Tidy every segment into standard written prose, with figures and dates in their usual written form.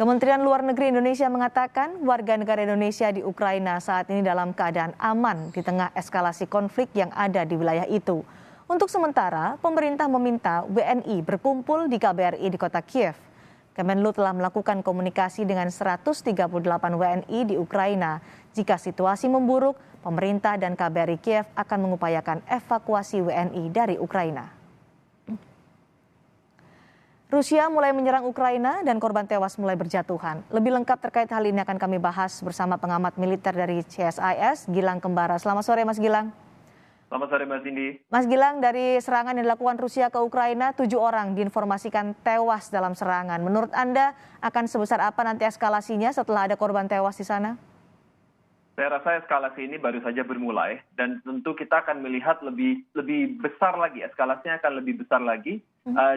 Kementerian Luar Negeri Indonesia mengatakan warga negara Indonesia di Ukraina saat ini dalam keadaan aman di tengah eskalasi konflik yang ada di wilayah itu. Untuk sementara, pemerintah meminta WNI berkumpul di KBRI di kota Kiev. Kemenlu telah melakukan komunikasi dengan 138 WNI di Ukraina. Jika situasi memburuk, pemerintah dan KBRI Kiev akan mengupayakan evakuasi WNI dari Ukraina. Rusia mulai menyerang Ukraina dan korban tewas mulai berjatuhan. Lebih lengkap terkait hal ini akan kami bahas bersama pengamat militer dari CSIS, Gilang Kembara. Selamat sore Mas Gilang. Selamat sore Mbak Cindy. Mas Gilang, dari serangan yang dilakukan Rusia ke Ukraina, 7 orang diinformasikan tewas dalam serangan. Menurut Anda akan sebesar apa nanti eskalasinya setelah ada korban tewas di sana? Saya rasa eskalasi ini baru saja bermulai dan tentu kita akan melihat lebih besar lagi, eskalasinya akan lebih besar lagi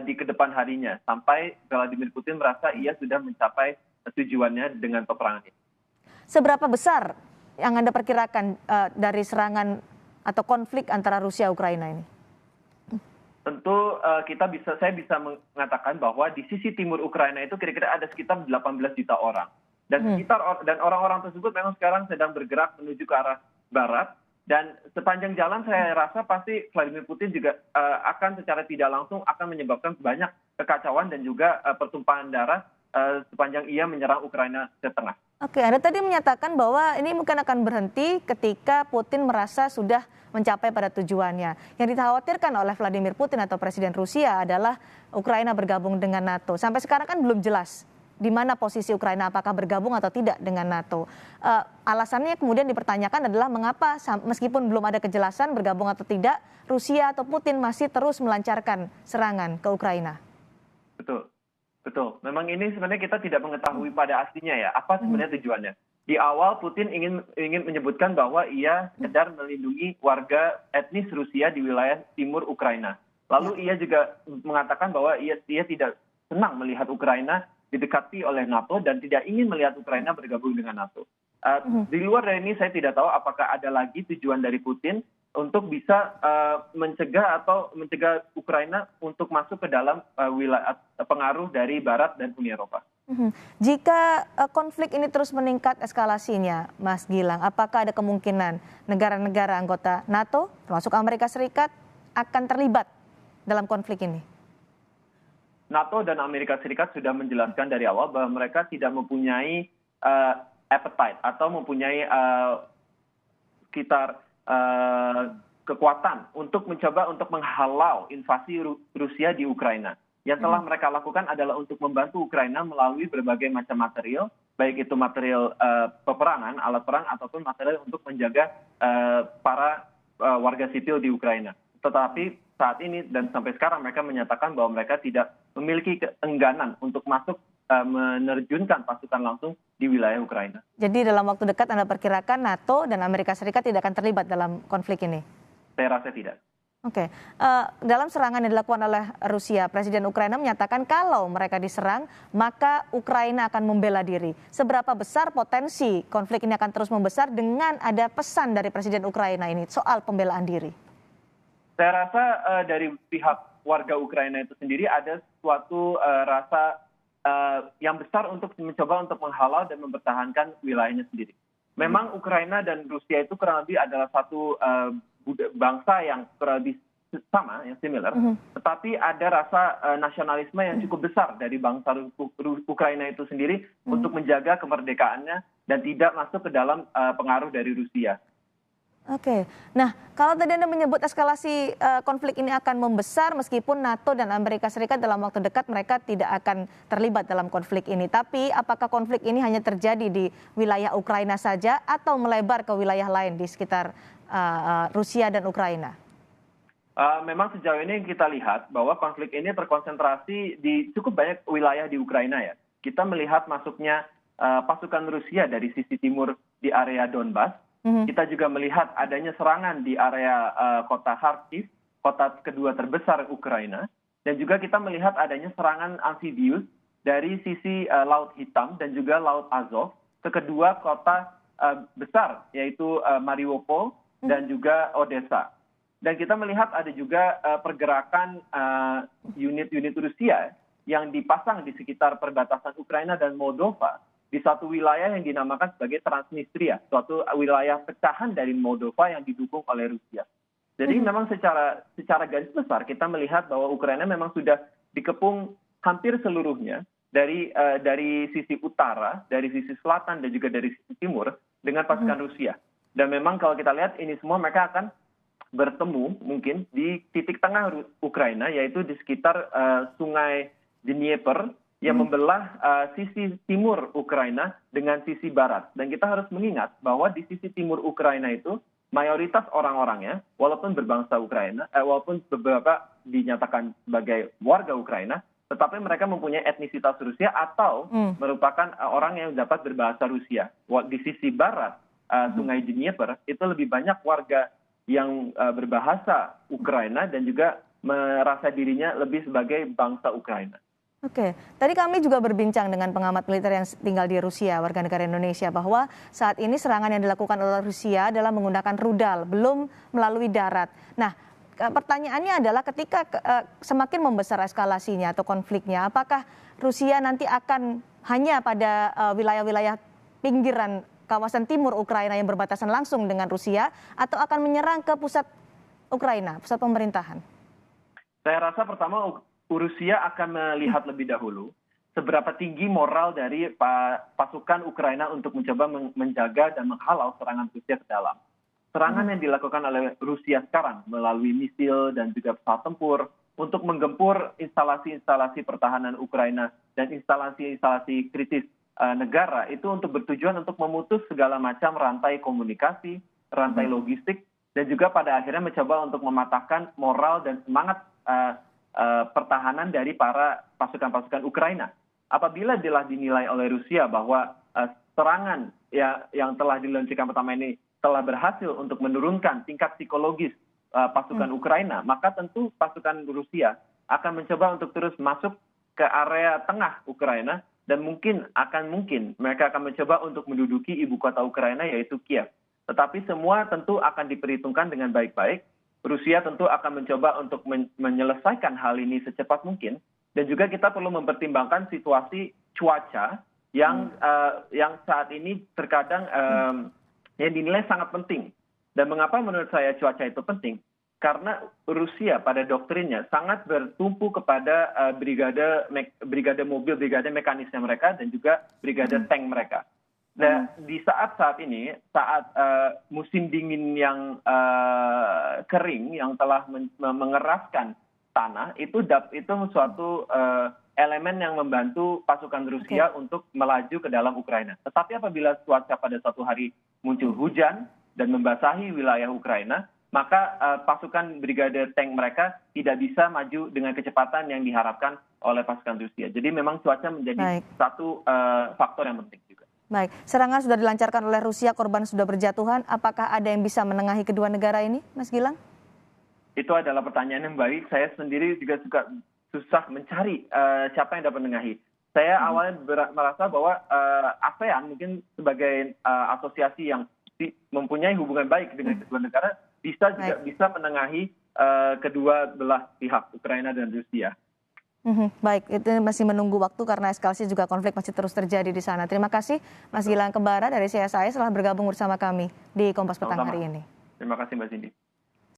di kedepan harinya sampai Vladimir Putin merasa ia sudah mencapai tujuannya dengan peperangan ini. Seberapa besar yang Anda perkirakan dari serangan atau konflik antara Rusia dan Ukraina ini? Tentu saya bisa mengatakan bahwa di sisi timur Ukraina itu kira-kira ada sekitar 18 juta orang. Dan orang-orang tersebut memang sekarang sedang bergerak menuju ke arah barat, dan sepanjang jalan saya rasa pasti Vladimir Putin juga akan secara tidak langsung akan menyebabkan banyak kekacauan dan juga pertumpahan darah sepanjang ia menyerang Ukraina ke tengah. Oke, Anda tadi menyatakan bahwa ini mungkin akan berhenti ketika Putin merasa sudah mencapai pada tujuannya. Yang dikhawatirkan oleh Vladimir Putin atau Presiden Rusia adalah Ukraina bergabung dengan NATO. Sampai sekarang kan belum jelas di mana posisi Ukraina, apakah bergabung atau tidak dengan NATO. Alasannya kemudian dipertanyakan adalah mengapa meskipun belum ada kejelasan bergabung atau tidak, Rusia atau Putin masih terus melancarkan serangan ke Ukraina. Betul. Memang ini sebenarnya kita tidak mengetahui pada aslinya ya, apa sebenarnya tujuannya. Di awal Putin ingin menyebutkan bahwa ia sekedar melindungi warga etnis Rusia di wilayah timur Ukraina. Lalu ia juga mengatakan bahwa ia tidak senang melihat Ukraina didekati oleh NATO dan tidak ingin melihat Ukraina bergabung dengan NATO. Di luar dari ini saya tidak tahu apakah ada lagi tujuan dari Putin untuk bisa mencegah Ukraina untuk masuk ke dalam wilayah pengaruh dari Barat dan Uni Eropa. Jika konflik ini terus meningkat eskalasinya, Mas Gilang, apakah ada kemungkinan negara-negara anggota NATO, termasuk Amerika Serikat, akan terlibat dalam konflik ini? NATO dan Amerika Serikat sudah menjelaskan dari awal bahwa mereka tidak mempunyai appetite atau mempunyai kekuatan untuk mencoba untuk menghalau invasi Rusia di Ukraina. Yang telah mereka lakukan adalah untuk membantu Ukraina melalui berbagai macam material, baik itu material peperangan, alat perang, ataupun material untuk menjaga para warga sipil di Ukraina. Tetapi saat ini dan sampai sekarang mereka menyatakan bahwa mereka tidak memiliki keengganan untuk masuk menerjunkan pasukan langsung di wilayah Ukraina. Jadi dalam waktu dekat Anda perkirakan NATO dan Amerika Serikat tidak akan terlibat dalam konflik ini? Saya rasa tidak. Oke. Dalam serangan yang dilakukan oleh Rusia, Presiden Ukraina menyatakan kalau mereka diserang, maka Ukraina akan membela diri. Seberapa besar potensi konflik ini akan terus membesar dengan ada pesan dari Presiden Ukraina ini soal pembelaan diri? Saya rasa dari pihak warga Ukraina itu sendiri ada suatu rasa yang besar untuk mencoba untuk menghalau dan mempertahankan wilayahnya sendiri. Memang Ukraina dan Rusia itu kurang lebih adalah satu bangsa yang kurang lebih sama, yang similar. Tetapi ada rasa nasionalisme yang cukup besar dari bangsa Ukraina itu sendiri untuk menjaga kemerdekaannya dan tidak masuk ke dalam pengaruh dari Rusia. Oke, nah kalau tadi Anda menyebut eskalasi konflik ini akan membesar meskipun NATO dan Amerika Serikat dalam waktu dekat mereka tidak akan terlibat dalam konflik ini. Tapi apakah konflik ini hanya terjadi di wilayah Ukraina saja atau melebar ke wilayah lain di sekitar Rusia dan Ukraina? Memang sejauh ini kita lihat bahwa konflik ini terkonsentrasi di cukup banyak wilayah di Ukraina ya. Kita melihat masuknya pasukan Rusia dari sisi timur di area Donbas. Kita juga melihat adanya serangan di area kota Kharkiv, kota kedua terbesar Ukraina. Dan juga kita melihat adanya serangan amfibius dari sisi Laut Hitam dan juga Laut Azov ke kedua kota besar, yaitu Mariupol dan juga Odessa. Dan kita melihat ada juga pergerakan unit-unit Rusia yang dipasang di sekitar perbatasan Ukraina dan Moldova di satu wilayah yang dinamakan sebagai Transnistria, suatu wilayah pecahan dari Moldova yang didukung oleh Rusia. Jadi memang secara garis besar kita melihat bahwa Ukraina memang sudah dikepung hampir seluruhnya dari sisi utara, dari sisi selatan dan juga dari sisi timur dengan pasukan Rusia. Dan memang kalau kita lihat ini semua mereka akan bertemu mungkin di titik tengah Ukraina, yaitu di sekitar sungai Dnieper yang membelah sisi timur Ukraina dengan sisi barat. Dan kita harus mengingat bahwa di sisi timur Ukraina itu mayoritas orang-orangnya, walaupun berbangsa Ukraina, walaupun beberapa dinyatakan sebagai warga Ukraina, tetapi mereka mempunyai etnisitas Rusia atau merupakan orang yang dapat berbahasa Rusia. Di sisi barat sungai Dnieper itu lebih banyak warga yang berbahasa Ukraina dan juga merasa dirinya lebih sebagai bangsa Ukraina. Oke, tadi kami juga berbincang dengan pengamat militer yang tinggal di Rusia, warga negara Indonesia, bahwa saat ini serangan yang dilakukan oleh Rusia adalah menggunakan rudal, belum melalui darat. Nah, pertanyaannya adalah ketika semakin membesar eskalasinya atau konfliknya, apakah Rusia nanti akan hanya pada wilayah-wilayah pinggiran kawasan timur Ukraina yang berbatasan langsung dengan Rusia, atau akan menyerang ke pusat Ukraina, pusat pemerintahan? Saya rasa pertama Rusia akan melihat lebih dahulu seberapa tinggi moral dari pasukan Ukraina untuk mencoba menjaga dan menghalau serangan Rusia ke dalam. Serangan yang dilakukan oleh Rusia sekarang melalui misil dan juga pesawat tempur untuk menggempur instalasi-instalasi pertahanan Ukraina dan instalasi-instalasi kritis negara itu untuk bertujuan untuk memutus segala macam rantai komunikasi, rantai logistik, dan juga pada akhirnya mencoba untuk mematahkan moral dan semangat pertahanan dari para pasukan-pasukan Ukraina. Apabila dinilai oleh Rusia bahwa serangan yang telah diluncurkan pertama ini telah berhasil untuk menurunkan tingkat psikologis pasukan Ukraina, maka tentu pasukan Rusia akan mencoba untuk terus masuk ke area tengah Ukraina dan mungkin mereka akan mencoba untuk menduduki ibu kota Ukraina yaitu Kiev. Tetapi semua tentu akan diperhitungkan dengan baik-baik. Rusia tentu akan mencoba untuk menyelesaikan hal ini secepat mungkin, dan juga kita perlu mempertimbangkan situasi cuaca yang saat ini terkadang yang dinilai sangat penting. Dan mengapa menurut saya cuaca itu penting? Karena Rusia pada doktrinnya sangat bertumpu kepada brigade mobil, brigade mekanisnya mereka, dan juga brigade tank mereka. Nah, di saat ini, saat musim dingin yang kering, yang telah mengeraskan tanah, itu suatu elemen yang membantu pasukan Rusia untuk melaju ke dalam Ukraina. Tetapi apabila cuaca pada suatu hari muncul hujan dan membasahi wilayah Ukraina, maka pasukan brigade tank mereka tidak bisa maju dengan kecepatan yang diharapkan oleh pasukan Rusia. Jadi memang cuaca menjadi satu faktor yang penting juga. Baik, serangan sudah dilancarkan oleh Rusia, korban sudah berjatuhan. Apakah ada yang bisa menengahi kedua negara ini, Mas Gilang? Itu adalah pertanyaan yang baik. Saya sendiri juga susah mencari siapa yang dapat menengahi. Saya awalnya merasa bahwa ASEAN mungkin sebagai asosiasi yang mempunyai hubungan baik dengan kedua negara bisa menengahi kedua belah pihak Ukraina dan Rusia. Baik, itu masih menunggu waktu karena eskalasi juga konflik masih terus terjadi di sana. Terima kasih Mas Gilang Kembara dari CSI telah bergabung bersama kami di Kompas Petang hari ini. Terima kasih Mbak Cindy.